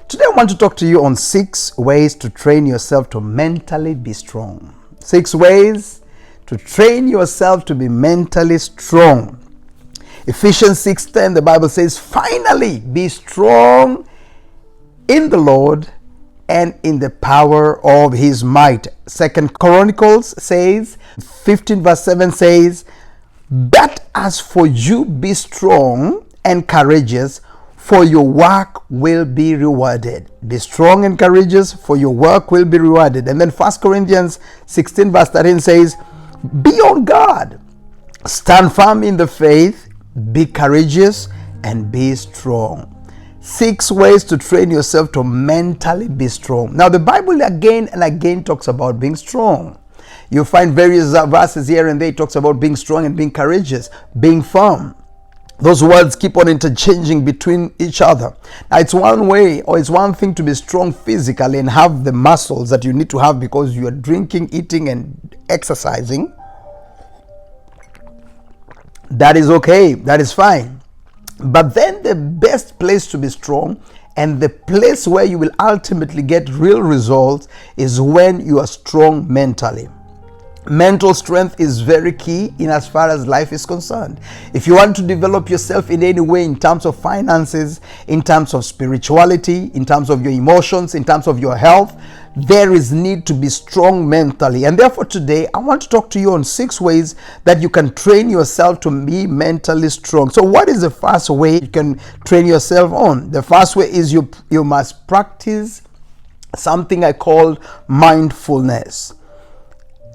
Today I want to talk to you on 6 ways to train yourself to mentally be strong. 6 ways to train yourself to be mentally strong. Ephesians 6:10, the Bible says, finally be strong in the Lord and in the power of his might. 2 Chronicles says, 15 verse 7 says, but as for you, be strong and courageous, for your work will be rewarded. Be strong and courageous, for your work will be rewarded. And then 1 Corinthians 16 verse 13 says, be on guard, stand firm in the faith, be courageous, and be strong. 6 ways to train yourself to mentally be strong. Now the Bible again and again talks about being strong. You find various verses here and there. It talks about being strong and being courageous, being firm. Those words keep on interchanging between each other. Now it's one way, or it's one thing to be strong physically and have the muscles that you need to have because you are drinking, eating, and exercising. That is okay. That is fine. But then the best place to be strong and the place where you will ultimately get real results is when you are strong mentally. Mental strength is very key in as far as life is concerned. If you want to develop yourself in any way, in terms of finances, in terms of spirituality, in terms of your emotions, in terms of your health, there is need to be strong mentally. And therefore today I want to talk to you on 6 ways that you can train yourself to be mentally strong. So what is the first way you can train yourself on? The first way is you must practice something I call mindfulness.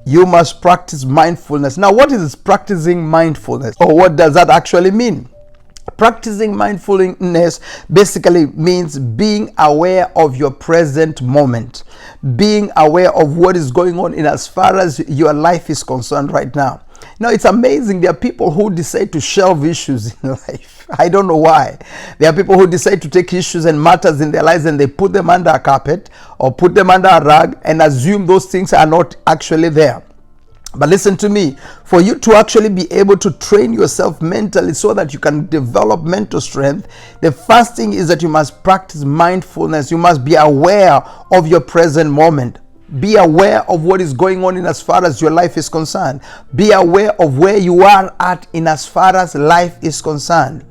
You must practice mindfulness. Now, what is practicing mindfulness, or what does that actually mean? Practicing mindfulness basically means being aware of your present moment, being aware of what is going on in as far as your life is concerned right now. Now, it's amazing. There are people who decide to shelve issues in life. I don't know why. There are people who decide to take issues and matters in their lives and they put them under a carpet or put them under a rug and assume those things are not actually there. But listen to me, for you to actually be able to train yourself mentally so that you can develop mental strength, the first thing is that you must practice mindfulness. You must be aware of your present moment. Be aware of what is going on in as far as your life is concerned. Be aware of where you are at in as far as life is concerned.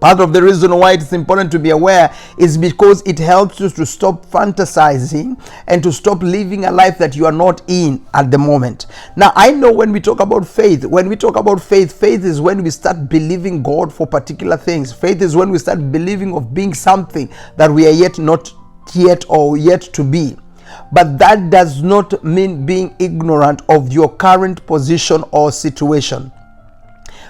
Part of the reason why it's important to be aware is because it helps you to stop fantasizing and to stop living a life that you are not in at the moment. Now, I know when we talk about faith, faith is when we start believing God for particular things. Faith is when we start believing of being something that we are yet not yet or yet to be. But that does not mean being ignorant of your current position or situation.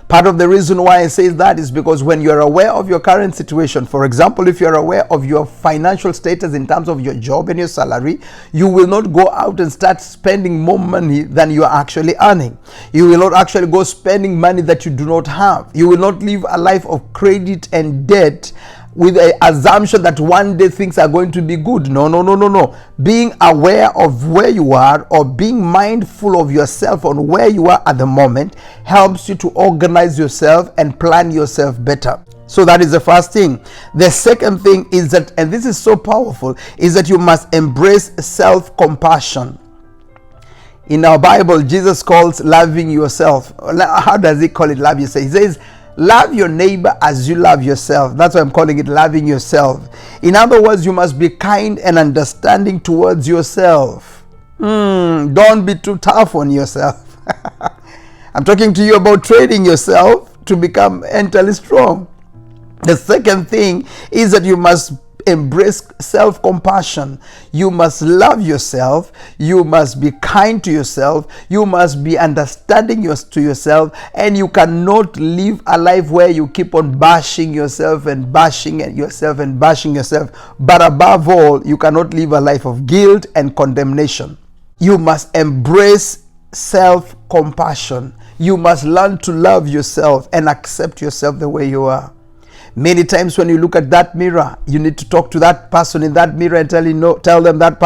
Part of the reason why I say that is because when you're aware of your current situation, for example, if you're aware of your financial status in terms of your job and your salary, you will not go out and start spending more money than you are actually earning. You will not actually go spending money that you do not have. You will not live a life of credit and debt with the assumption that one day things are going to be good. No. Being aware of where you are or being mindful of yourself on where you are at the moment helps you to organize yourself and plan yourself better. So that is the first thing. The second thing is that, and this is so powerful, is that you must embrace self-compassion. In our Bible, Jesus calls loving yourself. How does he call it love yourself? He says, love your neighbor as you love yourself. That's why I'm calling it loving yourself. In other words, you must be kind and understanding towards yourself. Don't be too tough on yourself. I'm talking to you about training yourself to become mentally strong. The second thing is that you must embrace self-compassion. You must love yourself. You must be kind to yourself. You must be understanding to yourself. And you cannot live a life where you keep on bashing yourself and bashing yourself and bashing yourself. But above all, you cannot live a life of guilt and condemnation. You must embrace self-compassion. You must learn to love yourself and accept yourself the way you are. Many times when you look at that mirror, you need to talk to that person in that mirror and tell that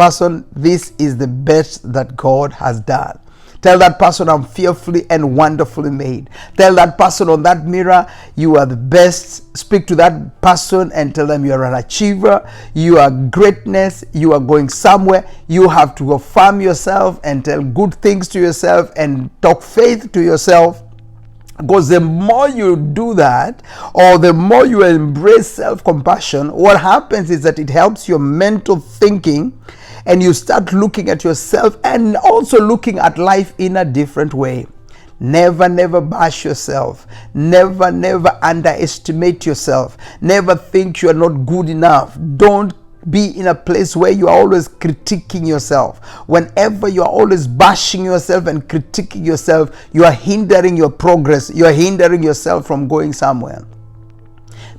person, this is the best that God has done. Tell that person, I'm fearfully and wonderfully made. Tell that person on that mirror, you are the best. Speak to that person and tell them you are an achiever, you are greatness, you are going somewhere. You have to affirm yourself and tell good things to yourself and talk faith to yourself. Because the more you do that, or the more you embrace self-compassion, what happens is that it helps your mental thinking, and you start looking at yourself and also looking at life in a different way. Never bash yourself. Never underestimate yourself. Never think you are not good enough. Don't be in a place where you are always critiquing yourself. Whenever you are always bashing yourself and critiquing yourself, you are hindering your progress. You are hindering yourself from going somewhere.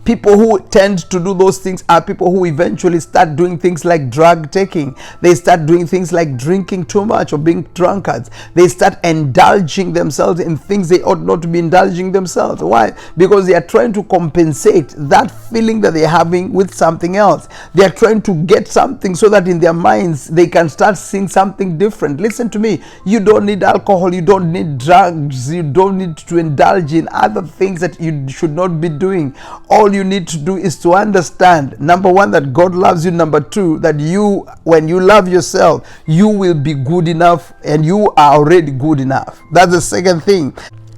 People who tend to do those things are people who eventually start doing things like drug taking. They start doing things like drinking too much or being drunkards. They start indulging themselves in things they ought not to be indulging themselves. Why? Because they are trying to compensate that feeling that they're having with something else. They are trying to get something so that in their minds they can start seeing something different. Listen to me. You don't need alcohol. You don't need drugs. You don't need to indulge in other things that you should not be doing. All you need to do is to understand, number one, that God loves you. Number two, that you, when you love yourself, you will be good enough, and you are already good enough. That's the second thing.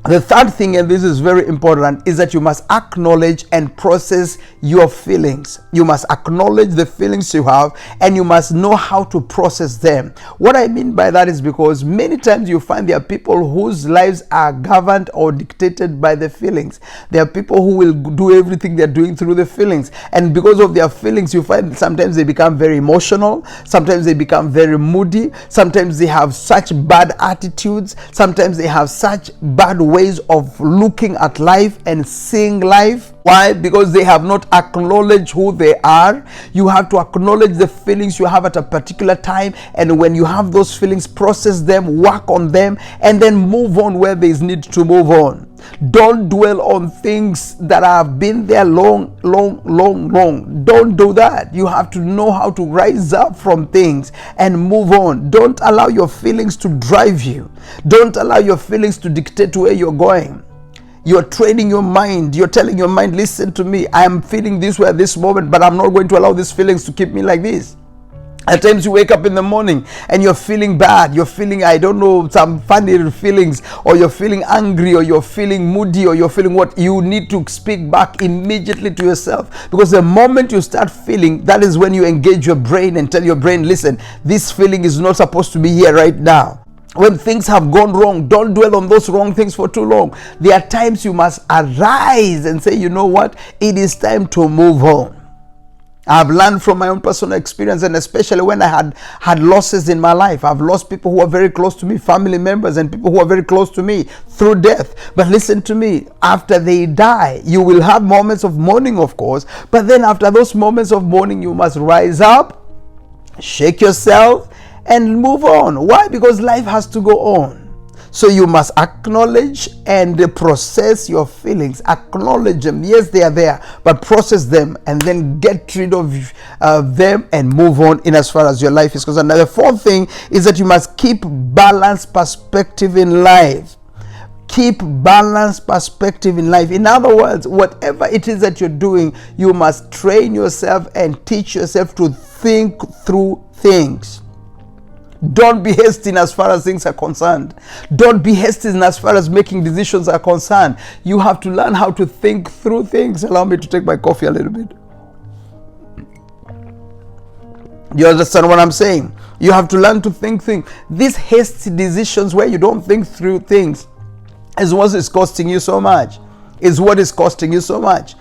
The third thing, and this is very important, is that you must acknowledge and process your feelings. You must acknowledge the feelings you have, and you must know how to process them. What I mean by that is because many times you find there are people whose lives are governed or dictated by the feelings. There are people who will do everything they're doing through the feelings. And because of their feelings, you find sometimes they become very emotional. Sometimes they become very moody. Sometimes they have such bad attitudes. Sometimes they have such bad ways of looking at life and seeing life. Why? Because they have not acknowledged who they are. You have to acknowledge the feelings you have at a particular time, and when you have those feelings, process them, work on them, and then move on where there is need to move on. Don't dwell on things that have been there long. Don't do that. You have to know how to rise up from things and move on. Don't allow your feelings to drive you. Don't allow your feelings to dictate where you're going. You're training your mind. You're telling your mind, listen to me. I am feeling this way at this moment, but I'm not going to allow these feelings to keep me like this. At times you wake up in the morning and you're feeling bad. You're feeling, I don't know, some funny feelings, or you're feeling angry, or you're feeling moody, or you're feeling what? You need to speak back immediately to yourself. Because the moment you start feeling, that is when you engage your brain and tell your brain, listen, this feeling is not supposed to be here right now. When things have gone wrong, don't dwell on those wrong things for too long. There are times you must arise and say, you know what? It is time to move on. I've learned from my own personal experience, and especially when I had losses in my life. I've lost people who are very close to me, family members and people who are very close to me through death. But listen to me, after they die, you will have moments of mourning, of course. But then after those moments of mourning, you must rise up, shake yourself, and move on. Why? Because life has to go on. So you must acknowledge and process your feelings. Acknowledge them. Yes, they are there, but process them and then get rid of them and move on in as far as your life is concerned. Now, the fourth thing is that you must keep balanced perspective in life. Keep balanced perspective in life. In other words, whatever it is that you're doing, you must train yourself and teach yourself to think through things. Don't be hasty as far as things are concerned. Don't be hasty as far as making decisions are concerned. You have to learn how to think through things. Allow me to take my coffee a little bit. You understand what I'm saying? You have to learn to think things. These hasty decisions where you don't think through things is what is costing you so much. Is what is costing you so much.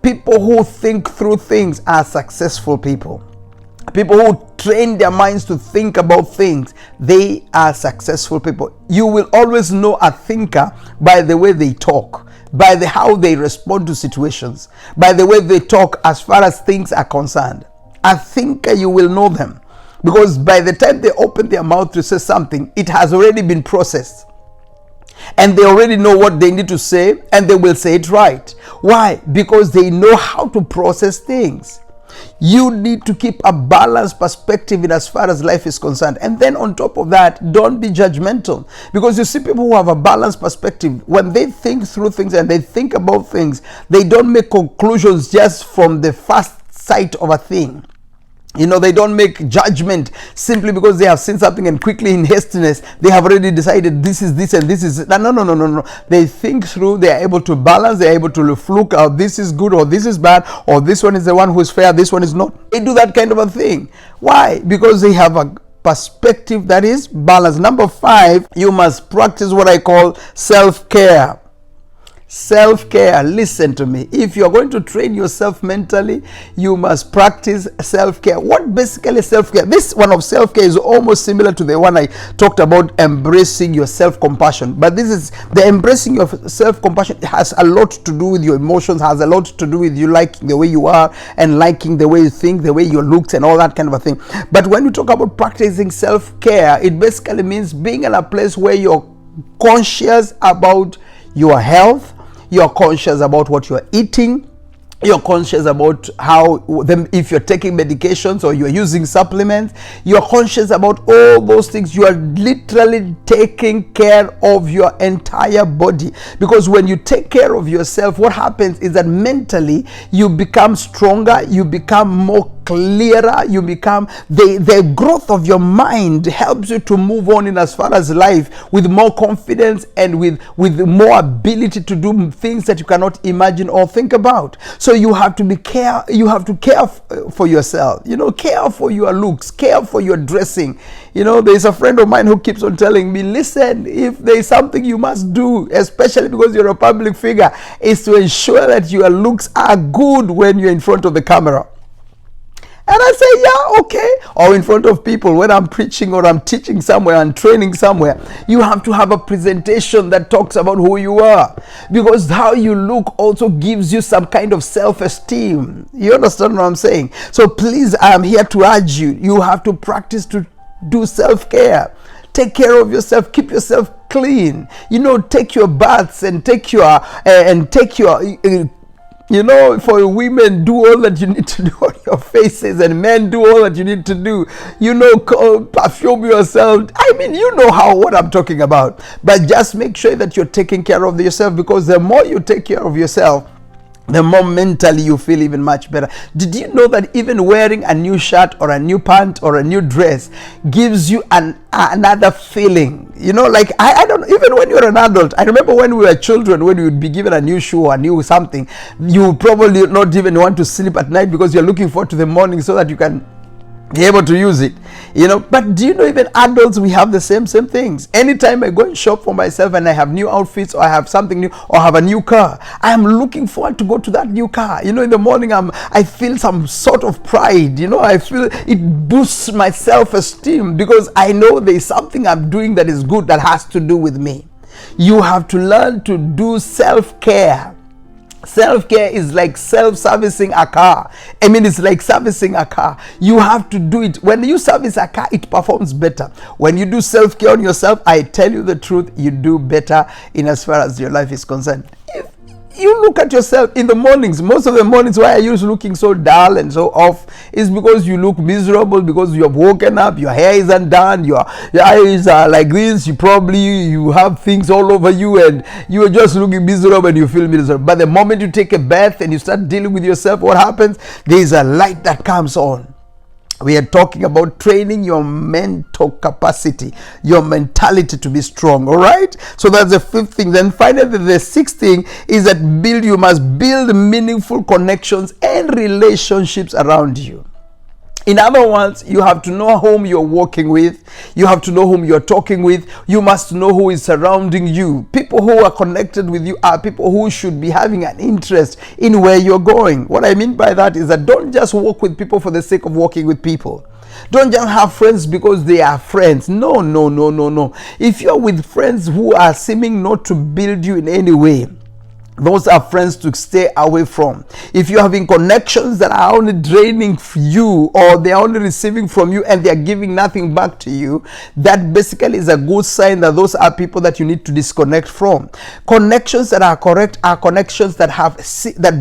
People who think through things are successful people. People who train their minds to think about things, they are successful people. You will always know a thinker by the way they talk, by how they respond to situations, by the way they talk as far as things are concerned. A thinker, you will know them, because by the time they open their mouth to say something, it has already been processed. And they already know what they need to say, and they will say it right. Why? Because they know how to process things. You need to keep a balanced perspective in as far as life is concerned. And then on top of that, don't be judgmental. Because you see people who have a balanced perspective, when they think through things and they think about things, they don't make conclusions just from the first sight of a thing. They don't make judgment simply because they have seen something and quickly in hastiness, they have already decided this is this and this is... No. They think through, they are able to balance, they are able to look out, this is good or this is bad, or this one is the one who is fair, this one is not. They do that kind of a thing. Why? Because they have a perspective that is balanced. Number 5, you must practice what I call self-care. Self-care. Listen to me. If you're going to train yourself mentally, you must practice self-care. What basically self-care? This one of self-care is almost similar to the one I talked about, embracing your self-compassion. But this is the embracing of self-compassion. It has a lot to do with your emotions, has a lot to do with you liking the way you are and liking the way you think, the way you look and all that kind of a thing. But when we talk about practicing self-care, it basically means being in a place where you're conscious about your health, you're conscious about what you're eating, you're conscious about if you're taking medications or you're using supplements, you're conscious about all those things. You are literally taking care of your entire body. Because when you take care of yourself, what happens is that mentally you become stronger, you become more clearer, you become the growth of your mind helps you to move on in as far as life with more confidence and with more ability to do things that you cannot imagine or think about. So you have to care for yourself, care for your looks, care for your dressing. There's a friend of mine who keeps on telling me, listen, if there's something you must do, especially because you're a public figure, is to ensure that your looks are good when you're in front of the camera. And I say, yeah, okay. Or in front of people when I'm preaching or I'm teaching somewhere and training somewhere, you have to have a presentation that talks about who you are. Because how you look also gives you some kind of self-esteem. You understand what I'm saying? So please, I am here to urge you. You have to practice to do self-care. Take care of yourself. Keep yourself clean. Take your baths and take your for women, do all that you need to do on your faces, and men do all that you need to do. Perfume yourself. What I'm talking about. But just make sure that you're taking care of yourself, because the more you take care of yourself, the more mentally you feel even much better. Did you know that even wearing a new shirt or a new pant or a new dress gives you another feeling? I don't, even when you're an adult, I remember when we were children, when we would be given a new shoe or a new something, you probably not even want to sleep at night because you're looking forward to the morning so that you can be able to use it. But do you know, even adults, we have the same things. Anytime I go and shop for myself and I have new outfits or I have something new or have a new car, I am looking forward to go to that new car. In the morning I feel some sort of pride. I feel it boosts my self-esteem because I know there is something I'm doing that is good that has to do with me. You have to learn to do self-care. Self-care is like self-servicing a car. It's like servicing a car. You have to do it. When you service a car, it performs better. When you do self-care on yourself, I tell you the truth, you do better in as far as your life is concerned. If you look at yourself in the mornings, most of the mornings why are you looking so dull and so off is because you look miserable, because you have woken up, your hair is undone, your eyes are like this, you have things all over you and you are just looking miserable and you feel miserable. But the moment you take a bath and you start dealing with yourself, what happens? There is a light that comes on. We are talking about training your mental capacity, your mentality to be strong. All right. So that's the 5th thing. Then finally, the 6th thing is that you must build meaningful connections and relationships around you. In other words, you have to know whom you're working with. You have to know whom you're talking with. You must know who is surrounding you. People who are connected with you are people who should be having an interest in where you're going. What I mean by that is that don't just work with people for the sake of working with people. Don't just have friends because they are friends. No. If you're with friends who are seeming not to build you in any way, Those are friends to stay away from. If you're having connections that are only draining you, or they're only receiving from you and they're giving nothing back to you, that basically is a good sign that those are people that you need to disconnect from. Connections that are correct are connections that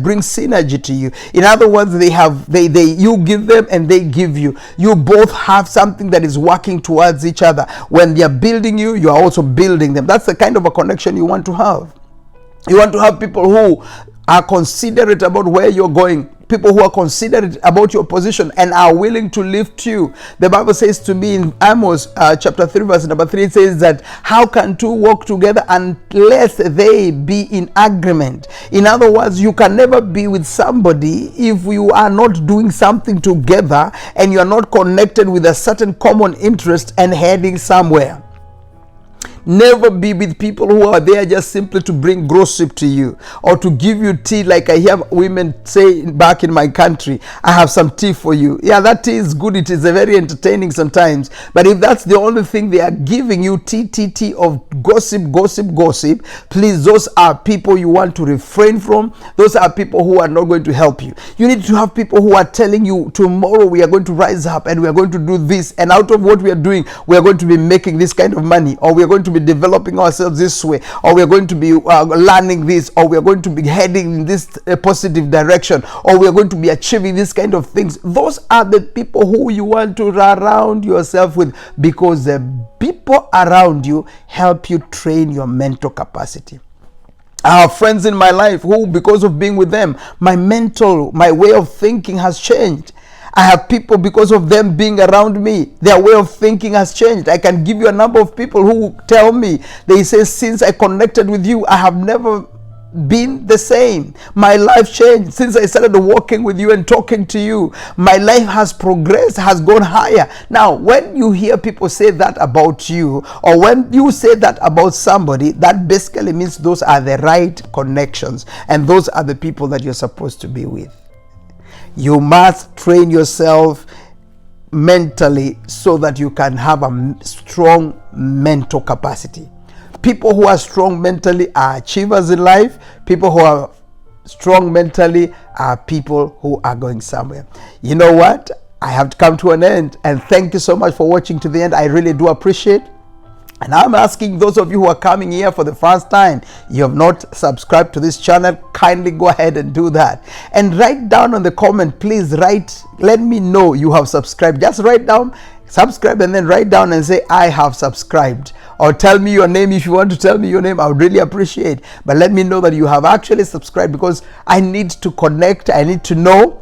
bring synergy to you. In other words, you give them and they give you. You both have something that is working towards each other. When they're building you, you are also building them. That's the kind of a connection you want to have. You want to have people who are considerate about where you're going, people who are considerate about your position and are willing to lift you. The Bible says to me in Amos chapter 3 verse number 3, it says that how can two walk together unless they be in agreement? In other words, you can never be with somebody if you are not doing something together and you are not connected with a certain common interest and heading somewhere. Never be with people who are there just simply to bring gossip to you or to give you tea. Like I hear women say back in my country, I have some tea for you. Yeah, that tea is good. It is very entertaining sometimes. But if that's the only thing they are giving you, tea of gossip, please, those are people you want to refrain from. Those are people who are not going to help you. You need to have people who are telling you, tomorrow we are going to rise up and we are going to do this. And out of what we are doing, we are going to be making this kind of money, or we are going to be developing ourselves this way, or we are going to be learning this, or we are going to be heading in this positive direction, or we are going to be achieving this kind of things. Those are the people who you want to surround yourself with, because the people around you help you train your mental capacity. I have friends in my life who, because of being with them, my way of thinking has changed. I have people, because of them being around me, their way of thinking has changed. I can give you a number of people who tell me, they say, since I connected with you, I have never been the same. My life changed since I started walking with you and talking to you. My life has progressed, has gone higher. Now, when you hear people say that about you, or when you say that about somebody, that basically means those are the right connections, and those are the people that you're supposed to be with. You must train yourself mentally so that you can have a strong mental capacity. People who are strong mentally are achievers in life. People who are strong mentally are people who are going somewhere. You know what? I have to come to an end, and thank you so much for watching to the end. I really do appreciate. And I'm asking those of you who are coming here for the first time, you have not subscribed to this channel, kindly go ahead and do that. And write down on the comment, please let me know you have subscribed. Just write down, subscribe, and then write down and say, I have subscribed. Or tell me your name. If you want to tell me your name, I would really appreciate. But let me know that you have actually subscribed, because I need to connect. I need to know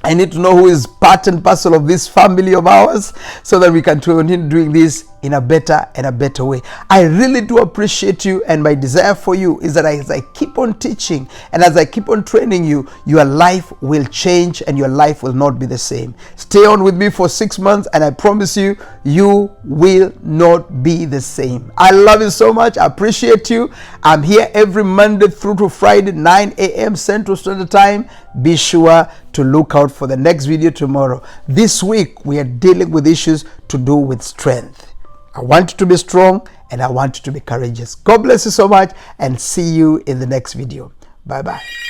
who is part and parcel of this family of ours, so that we can continue doing this in a better way. I really do appreciate you, and my desire for you is that as I keep on teaching and as I keep on training you, your life will change and your life will not be the same. Stay on with me for 6 months, and I promise you, you will not be the same. I love you so much. I appreciate you. I'm here every Monday through to Friday, 9 a.m. Central Standard Time. Be sure to look out for the next video tomorrow. This week, we are dealing with issues to do with strength. I want you to be strong, and I want you to be courageous. God bless you so much, and see you in the next video. Bye-bye.